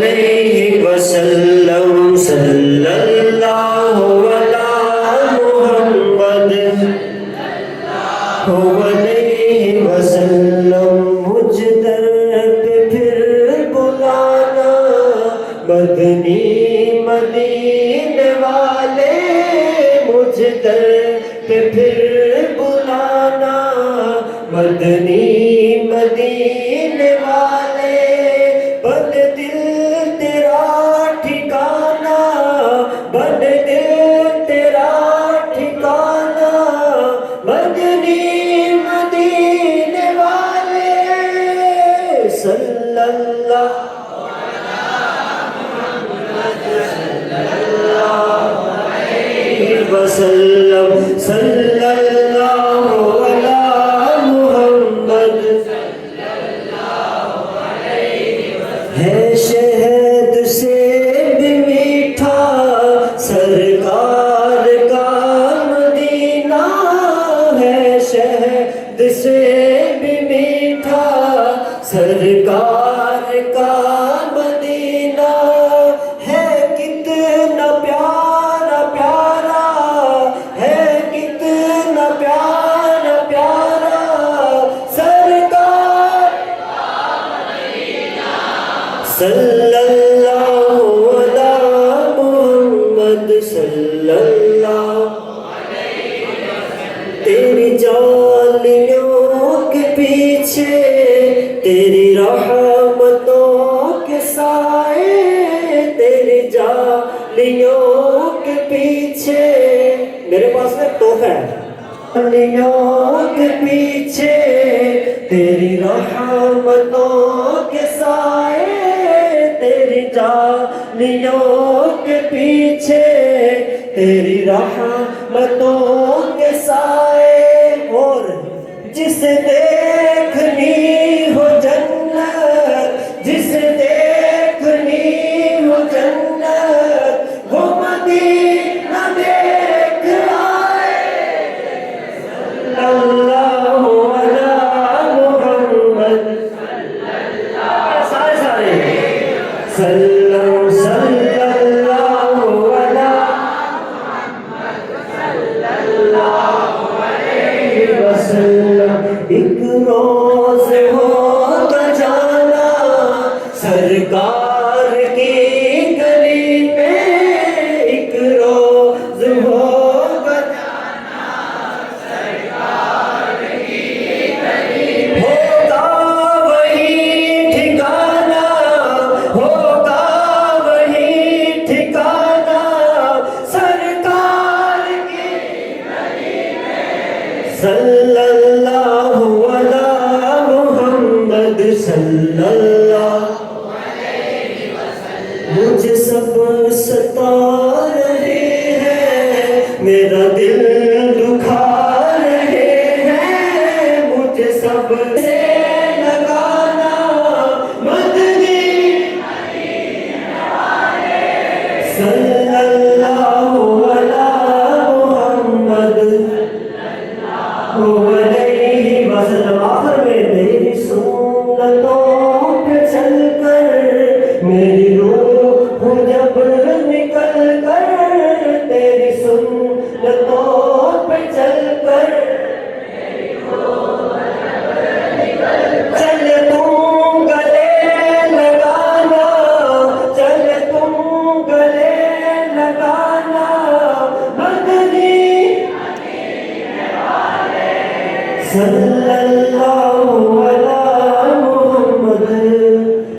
علیہ وسلم صلی اللہ علی محمد علیہ وسلم مجھ در پہ پھر بلانا مدنی مدینے والے مجھ در پہ پھر بلانا مدنی مدینے والے بد دل تیرا ٹھکانا بد دل تیرا ٹھکانا مدنی مدینے والے صلی اللہ وسلم صلی اللہ علی محمد ہے شہد سے بھی میٹھا سرکار کا مدینہ ہے شہد سے بھی میٹھا سرکار کا مدینہ ہے کتنا پیارا پیارا ہے کتنا پیارا پیارا سرکار صلی اللہ علی محمد صلی اللہ تیری جالیوں کے پیچھے تیری رحمتوں کے سائے تیری جالیوں کے پیچھے میرے پاس ایک تحفہ ہے جالیوں کے پیچھے تیری رحمتوں کے سائے تیری جالیوں کے پیچھے تیری رحمتوں کے سائے اور جسے دیکھنی ہو جنت جسے دیکھنی ہو جنت وہ مدینہ دیکھ آئے صلی اللہ علی محمد سارے صلی اللہ علی وسلم ایک روز ہوگا جانا سرکار کی گلی میں ایک روز ہوگا جانا سرکار کی گلی میں ہوگا وہی ٹھکانا ہوگا وہی ٹھکانا سرکار کی گلی میں صلی اللہ علی محمد صلی اللہ مجھے سب ستا رہے ہیں میرا دل دکھا رہے ہیں مجھے سب سے لگانا مدنی صلی اللہ علی محمد علیہ وسلم آخر میں میری سنتوں پہ چل کر میری روح جب نکل کر تیری سنتوں پہ چل کر چل تم گلے لگانا چل تم گلے لگانا مدنی صلی اللہ